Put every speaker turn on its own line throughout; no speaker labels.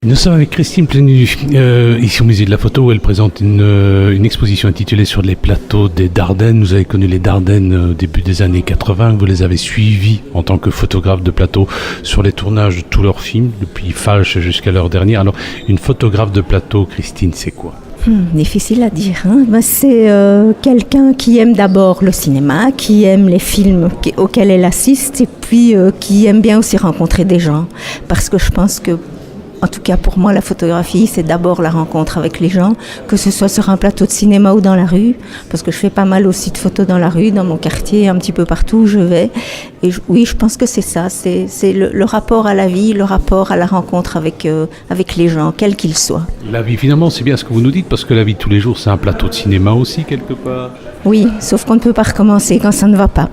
Nous sommes avec Christine Plénu, ici au Musée de la Photo, où elle présente une exposition intitulée Sur les plateaux des Dardennes. Vous avez connu les Dardennes au début des années 80, vous les avez suivis en tant que photographe de plateau sur les tournages de tous leurs films, depuis Falche jusqu'à l'heure dernière. Alors, une photographe de plateau, Christine, c'est quoi ?
Difficile à dire. C'est quelqu'un qui aime d'abord le cinéma, qui aime les films auxquels elle assiste, et puis qui aime bien aussi rencontrer des gens. Parce que je pense que, en tout cas pour moi, la photographie, c'est d'abord la rencontre avec les gens, que ce soit sur un plateau de cinéma ou dans la rue, parce que je fais pas mal aussi de photos dans la rue, dans mon quartier, un petit peu partout où je vais. Et oui, je pense que c'est ça, c'est le rapport à la vie, le rapport à la rencontre avec les gens, quels qu'ils soient.
La vie, finalement, c'est bien ce que vous nous dites, parce que la vie de tous les jours, c'est un plateau de cinéma aussi, quelque part.
Oui, sauf qu'on ne peut pas recommencer quand ça ne va pas.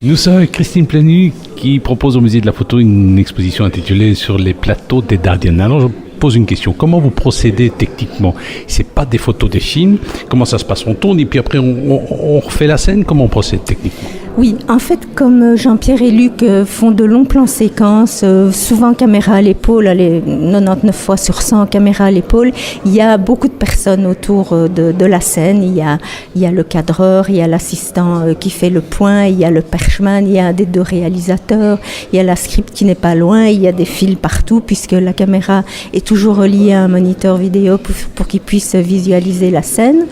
Nous sommes avec Christine Plénu qui propose au Musée de la Photo une exposition intitulée Sur les plateaux des Dardennes. Alors je pose une question, comment vous procédez techniquement ? C'est pas des photos des films, comment ça se passe ? On tourne et puis après on refait la scène, comment on procède techniquement ?
Oui, en fait, comme Jean-Pierre et Luc font de longs plans séquences, souvent caméra à l'épaule, 99 fois sur 100 caméra à l'épaule, il y a beaucoup de personnes autour de la scène. Il y a le cadreur, il y a l'assistant qui fait le point, il y a le perchman, il y a un des deux réalisateurs, il y a la script qui n'est pas loin, il y a des fils partout puisque la caméra est toujours reliée à un moniteur vidéo pour qu'ils puissent visualiser la scène.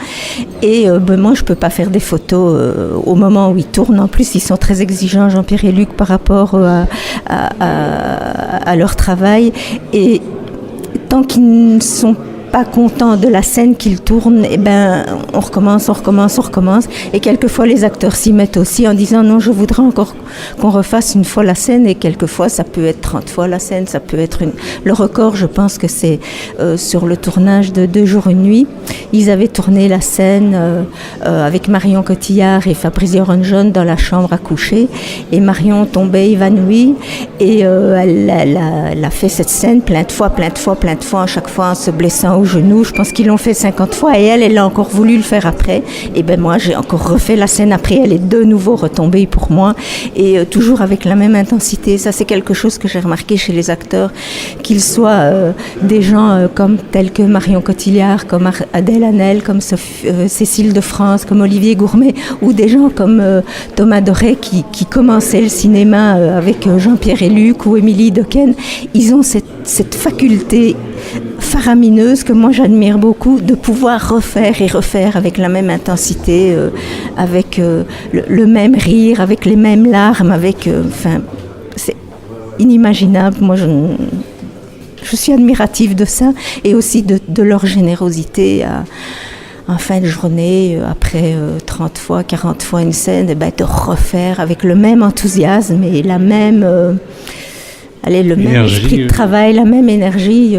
Et moi, je ne peux pas faire des photos au moment où ils tournent. En plus, ils sont très exigeants, Jean-Pierre et Luc, par rapport à leur travail. Et tant qu'ils ne sont pas contents de la scène qu'ils tournent, on recommence. Et quelquefois, les acteurs s'y mettent aussi en disant non, je voudrais encore qu'on refasse une fois la scène. Et quelquefois, ça peut être 30 fois la scène, ça peut être le record, je pense que c'est sur le tournage de 2 jours, 1 nuit. Ils avaient tourné la scène avec Marion Cotillard et Fabrizio Rongione dans la chambre à coucher. Et Marion tombait évanouie. Et elle a fait cette scène plein de fois, à chaque fois en se blessant au genou. Je pense qu'ils l'ont fait 50 fois et elle a encore voulu le faire après. Et moi, j'ai encore refait la scène après. Elle est de nouveau retombée pour moi et toujours avec la même intensité. Ça, c'est quelque chose que j'ai remarqué chez les acteurs, qu'ils soient des gens tels que Marion Cotillard, comme Adèle Haenel, comme Cécile de France, comme Olivier Gourmet, ou des gens comme Thomas Doré qui commençaient le cinéma avec Jean-Pierre et Luc ou Émilie Dequesne. Ils ont cette faculté faramineuse que moi j'admire beaucoup, de pouvoir refaire avec la même intensité, avec le même rire, avec les mêmes larmes, c'est inimaginable. Moi je suis admirative de ça et aussi de leur générosité en fin de journée, après 30 fois, 40 fois une scène, de refaire avec le même enthousiasme et la même... le même esprit de travail, la même énergie,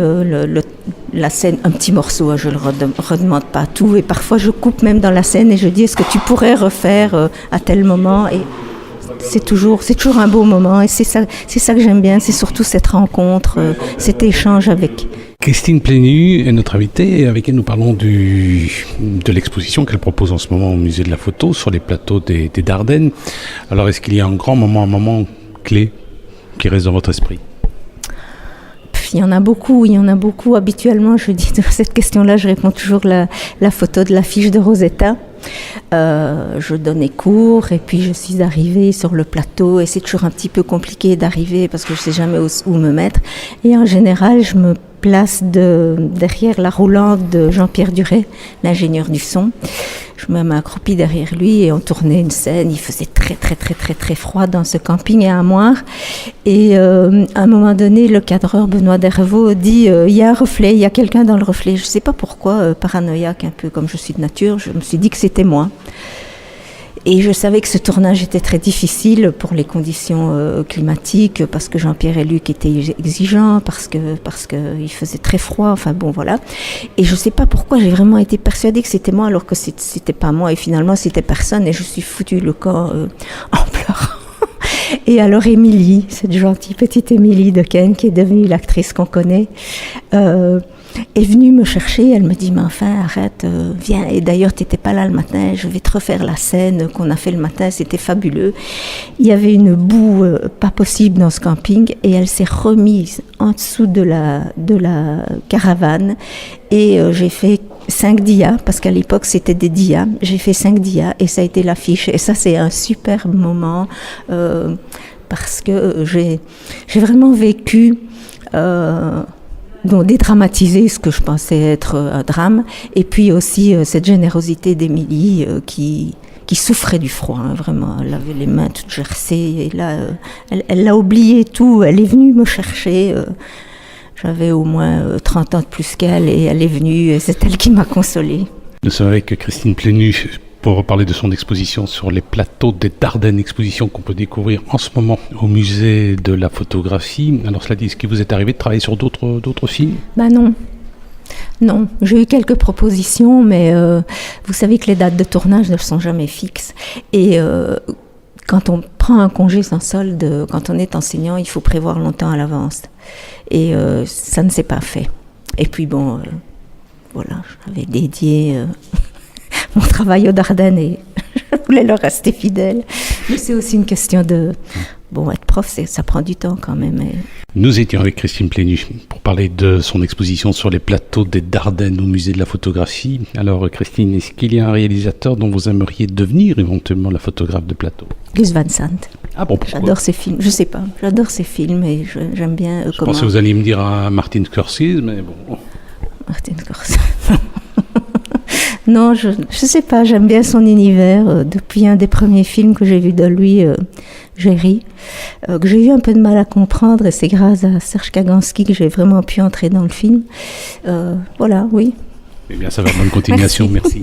la scène, un petit morceau, je ne le redemande pas tout. Et parfois, je coupe même dans la scène et je dis, est-ce que tu pourrais refaire à tel moment ? Et c'est toujours un beau moment. Et c'est ça que j'aime bien, c'est surtout cette rencontre, cet échange avec...
Christine Plénu est notre invitée et avec elle nous parlons de l'exposition qu'elle propose en ce moment au Musée de la Photo sur les plateaux des Dardennes. Alors, est-ce qu'il y a un moment clé qui reste dans votre esprit ?
Il y en a beaucoup. Habituellement, je dis dans cette question-là, je réponds toujours la photo de l'affiche de Rosetta. Je donnais cours et puis je suis arrivée sur le plateau et c'est toujours un petit peu compliqué d'arriver parce que je ne sais jamais où me mettre. Et en général, je me place derrière la roulante de Jean-Pierre Duret, l'ingénieur du son. Je me mets accroupie derrière lui et on tournait une scène. Il faisait très, très, très, très, très froid dans ce camping à Moire. Et à un moment donné, le cadreur Benoît Dervaux dit il y a un reflet, il y a quelqu'un dans le reflet. Je ne sais pas pourquoi, paranoïaque un peu comme je suis de nature, je me suis dit que c'était moi. Et je savais que ce tournage était très difficile pour les conditions climatiques, parce que Jean-Pierre et Luc étaient exigeants, parce que il faisait très froid, voilà. Et je ne sais pas pourquoi j'ai vraiment été persuadée que c'était moi, alors que c'était pas moi, et finalement c'était personne, et je suis foutue le corps en pleurant. Et alors Émilie, cette gentille petite Émilie Dequesne, qui est devenue l'actrice qu'on connaît, est venue me chercher. Elle me dit, mais enfin, arrête, viens. Et d'ailleurs, tu n'étais pas là le matin, je vais te refaire la scène qu'on a fait le matin, c'était fabuleux. Il y avait une boue pas possible dans ce camping et elle s'est remise en dessous de la caravane et j'ai fait 5 dias, parce qu'à l'époque c'était des dias, j'ai fait 5 dias et ça a été l'affiche. Et ça, c'est un super moment parce que j'ai vraiment vécu donc dédramatiser ce que je pensais être un drame, et puis aussi cette générosité d'Émilie qui souffrait du froid, hein, vraiment. Elle avait les mains toutes gercées, et là, elle a oublié tout, elle est venue me chercher. J'avais au moins 30 ans de plus qu'elle, et elle est venue, et c'est elle qui m'a consolée.
Nous sommes avec Christine Plénu pour parler de son exposition sur les plateaux des Dardennes, exposition qu'on peut découvrir en ce moment au musée de la photographie. Alors cela dit, est-ce qu'il vous est arrivé de travailler sur d'autres films ?
Ben non. Non, j'ai eu quelques propositions, mais vous savez que les dates de tournage ne sont jamais fixes. Et quand on prend un congé sans solde, quand on est enseignant, il faut prévoir longtemps à l'avance. Et ça ne s'est pas fait. Et puis bon, voilà, j'avais dédié mon travail aux Dardennes et je voulais leur rester fidèle. Mais c'est aussi une question de... Bon, être prof, ça prend du temps quand même. Et...
Nous étions avec Christine Plénu pour parler de son exposition sur les plateaux des Dardennes au musée de la photographie. Alors Christine, est-ce qu'il y a un réalisateur dont vous aimeriez devenir éventuellement la photographe de plateau ?
Gus Van Sant.
Ah bon, pourquoi ?
J'adore ses films, je sais pas, j'adore ses films et j'aime bien
Je pensais que vous alliez me dire à Martin Scorsese, mais bon.
Martin Scorsese. Non, je sais pas, j'aime bien son univers. Depuis un des premiers films que j'ai vu de lui, j'ai ri, que j'ai eu un peu de mal à comprendre, et c'est grâce à Serge Kaganski que j'ai vraiment pu entrer dans le film. Voilà, oui.
Eh bien, ça va, bonne continuation, merci.